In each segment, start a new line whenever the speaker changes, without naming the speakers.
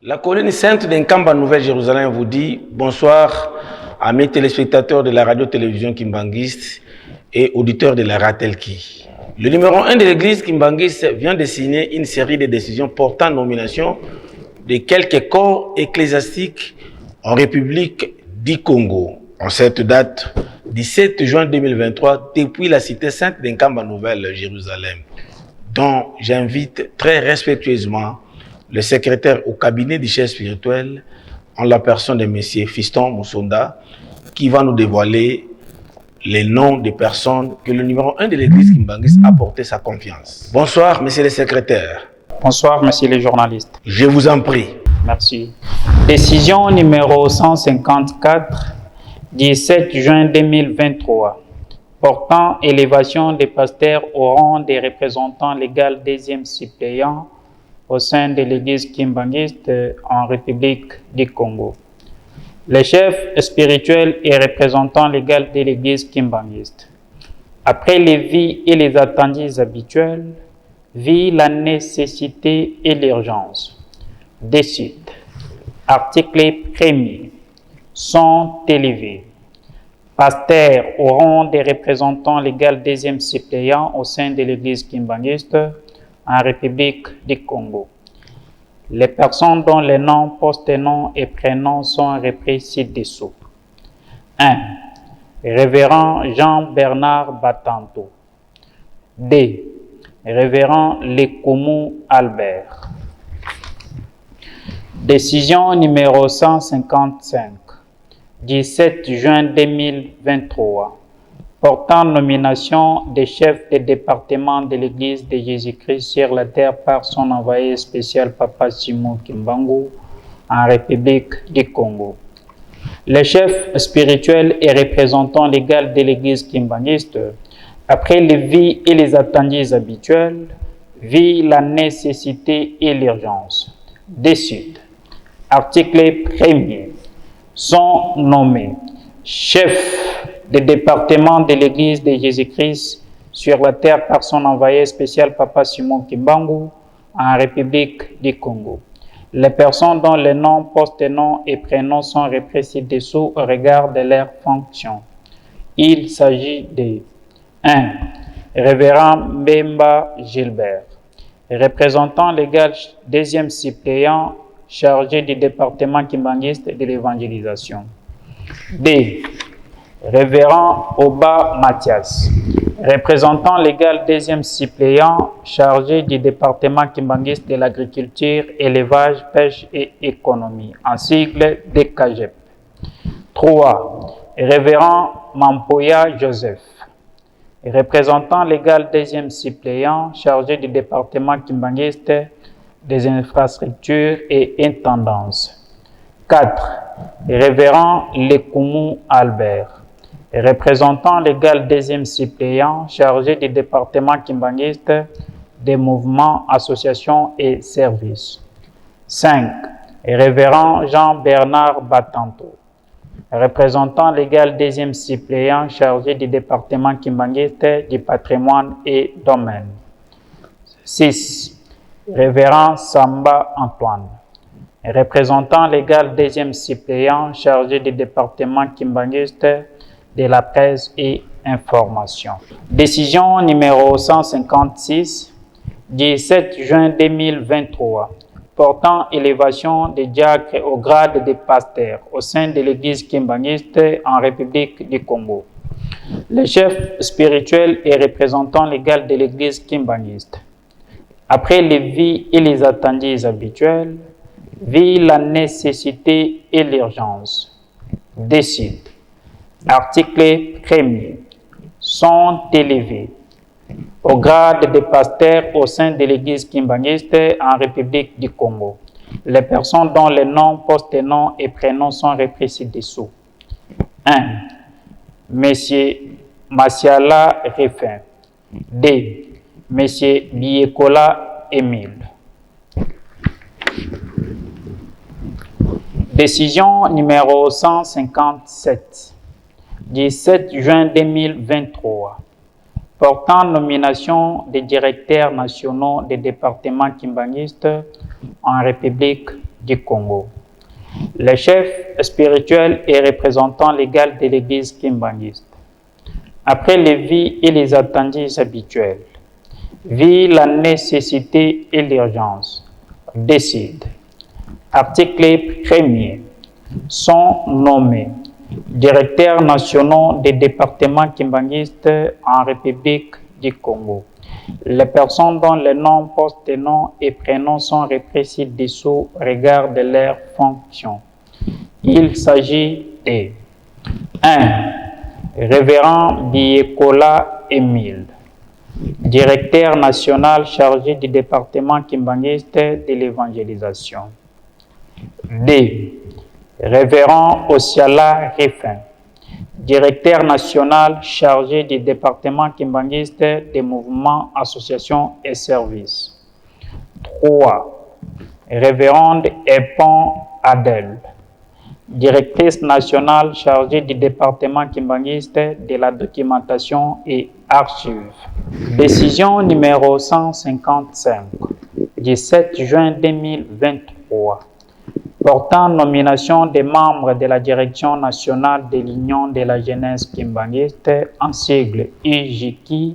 La colonie sainte d'Nkamba Nouvelle-Jérusalem vous dit bonsoir à mes téléspectateurs de la radio-télévision Kimbanguiste et auditeurs de la Ratelki. Le numéro 1 de l'église Kimbanguiste vient de signer une série de décisions portant nomination de quelques corps ecclésiastiques en République du Congo. En cette date, 17 juin 2023, depuis la cité sainte d'Nkamba Nouvelle-Jérusalem, dont j'invite très respectueusement le secrétaire au cabinet du chef spirituel, en la personne de M. Fiston Moussonda, qui va nous dévoiler les noms des personnes que le numéro 1 de l'église Kimbanguiste a porté sa confiance. Bonsoir, monsieur le secrétaire.
Bonsoir, monsieur le journaliste.
Je vous en prie.
Merci. Décision numéro 154, 17 juin 2023, portant élévation des pasteurs au rang des représentants légaux deuxième suppléant au sein de l'église Kimbanguiste en République du Congo. Le chef spirituel et représentant légal de l'église Kimbanguiste, après les vies et les attendus habituels, vit la nécessité et l'urgence. Décide. Article 1er. Sont élevés. Pasteurs au rang des représentants légaux deuxième suppléant au sein de l'église Kimbanguiste en République du Congo. Les personnes dont les noms, post-noms et prénoms sont repris ci-dessous. 1. Révérend Jean-Bernard Batanto. 2. Révérend Lekoumou Albert. Décision numéro 155, 17 juin 2023. Portant nomination des chefs de département de l'Église de Jésus-Christ sur la terre par son envoyé spécial Papa Simon Kimbangu en République du Congo. Les chefs spirituels et représentants légaux de l'Église kimbanguiste, après les vies et les attendus habituels, vit la nécessité et l'urgence. Décide. Article 1er. Sont nommés chefs des départements de l'Église de Jésus-Christ sur la terre par son envoyé spécial Papa Simon Kimbangu en République du Congo. Les personnes dont les noms, post-noms et prénoms sont repris ci-dessous au regard de leurs fonctions. Il s'agit de 1. Révérend Mbemba Gilbert, représentant légal deuxième suppléant chargé du département kimbanguiste de l'évangélisation. 2. Révérend Oba Mathias, représentant légal deuxième suppléant chargé du département kimbanguiste de l'agriculture, élevage, pêche et économie, en sigle DKGEP. 3. Révérend Mampoya Joseph, représentant légal deuxième suppléant chargé du département kimbanguiste des infrastructures et intendances. 4. Révérend Lekoumou Albert, représentant légal deuxième suppléant chargé du département kimbanguiste des mouvements, associations et services. 5. Révérend Jean-Bernard Batanto, représentant légal deuxième suppléant chargé du département kimbanguiste du patrimoine et domaine. 6. Révérend Samba Antoine, représentant légal deuxième suppléant chargé du département kimbanguiste de la presse et information. Décision numéro 156, 17 juin 2023, portant élévation des diacres au grade de pasteur au sein de l'église kimbanguiste en République du Congo. Le chef spirituel et représentant légal de l'église kimbanguiste, après les vies et les attendus habituels, vit la nécessité et l'urgence. Décide. Article 1er. Sont élevés au grade de pasteur au sein de l'église kimbanguiste en République du Congo. Les personnes dont les noms, post-noms et prénoms sont repris ci-dessous. 1. Monsieur Massiala Réfin. 2. Monsieur Biekola Émile. Décision numéro 157 du 7 juin 2023 portant nomination des directeurs nationaux des départements kimbanguistes en République du Congo. Les chefs spirituels et représentants légaux de l'Église kimbanguiste. Après les vies et les attendus habituels, vu la nécessité et l'urgence, décide. Article 1er. Sont nommés directeurs nationaux des départements kimbanguistes en République du Congo. Les personnes dont les noms, postes, noms et prénoms sont repris ci-dessous au regard de leurs fonctions. Il s'agit de 1. Révérend Biekola Émile, directeur national chargé du département kimbanguiste de l'évangélisation. 2. Révérend Osiala Rifin, directeur national chargé du département kimbanguiste des mouvements, associations et services. 3. Révérende Epon Adel, directrice nationale chargée du département kimbanguiste de la documentation et archives. Décision numéro 155 du 7 juin 2023 portant nomination des membres de la direction nationale de l'Union de la jeunesse kimbanguiste en sigle UJKI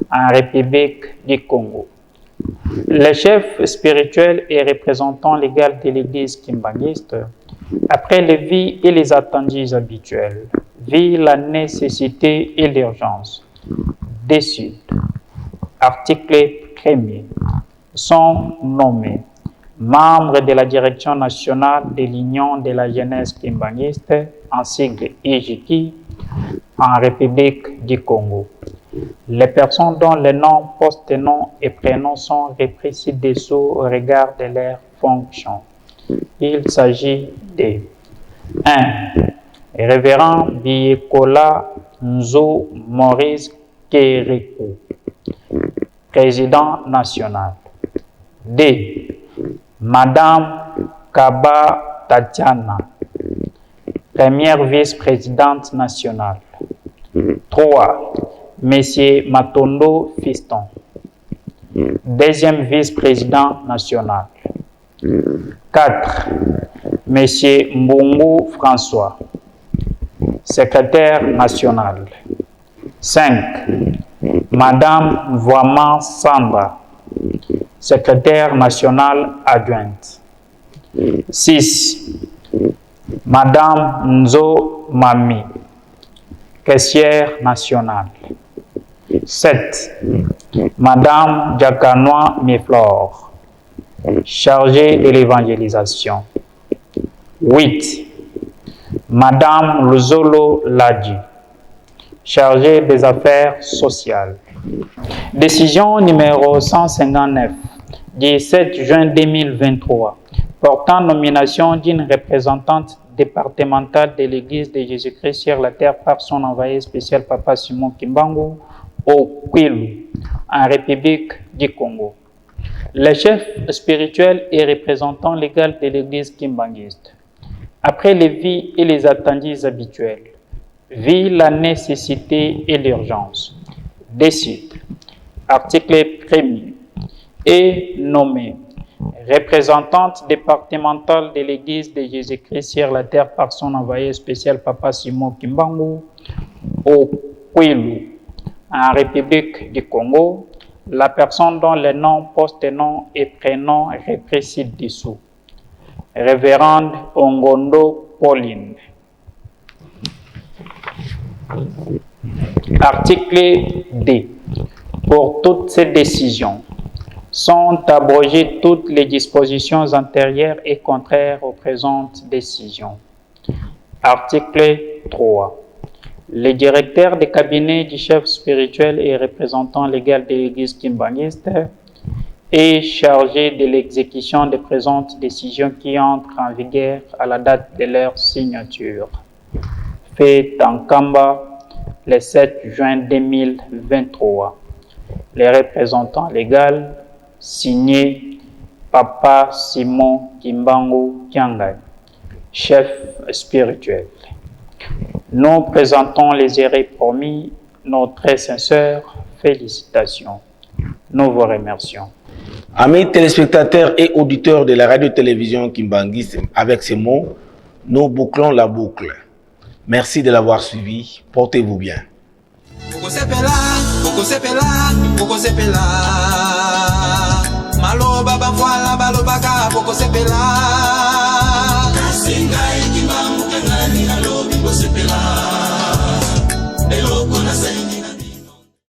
en République du Congo. Les chefs spirituels et représentants légaux de l'Église kimbanguiste, après les vies et les attendus habituels, vu la nécessité et l'urgence, décident. Article 1er. Sont nommés membres de la direction nationale de l'Union de la jeunesse kimbanguiste en sigle UJKI en République du Congo. Les personnes dont les noms, postes, noms et prénoms sont repris ci-dessous au regard de leurs fonctions. Il s'agit de 1. Révérend Biekola Nzo Maurice Kerikou, président national. 2. Madame Kaba Tatiana, première vice-présidente nationale. 3. Monsieur Matondo Fiston, deuxième vice-président national. 4. Monsieur Mbungu François, secrétaire national. 5. Madame Voiman Samba, secrétaire nationale adjointe. 6. Madame Nzo Mami, caissière nationale. 7. Madame Diakanoa Miflore, chargée de l'évangélisation. 8. Madame Luzolo Ladji, chargée des affaires sociales. Décision numéro 159 du 7 juin 2023 portant nomination d'une représentante départementale de l'Église de Jésus-Christ sur la terre par son envoyé spécial Papa Simon Kimbangu au Kwilu, en République du Congo. Les chefs spirituels et représentants légaux de l'Église kimbanguiste, après les vies et les attendus habituels, vu la nécessité et l'urgence, décident. Article 1er. Est nommé représentante départementale de l'Église de Jésus-Christ sur la terre par son envoyé spécial Papa Simon Kimbangu au Kwilu, en République du Congo, la personne dont les noms, postes, noms et prénoms repris ci-dessous. Révérende Ongondo Pauline. Article 2. Pour toutes ces décisions, sont abrogées toutes les dispositions antérieures et contraires aux présentes décisions. Article 3. Le directeur des cabinets du chef spirituel et représentant légal de l'Église kimbanguiste est chargé de l'exécution des présentes décisions qui entrent en vigueur à la date de leur signature. Fait en Kamba le 7 juin 2023. Les représentants légaux signé Papa Simon Kimbangu Kiangai, chef spirituel. Nous présentons les hérits promis, nos très sincères félicitations. Nous vous remercions.
Amis téléspectateurs et auditeurs de la radio-télévision Kimbanguiste, avec ces mots, nous bouclons la boucle. Merci de l'avoir suivi. Portez-vous bien. Malo baba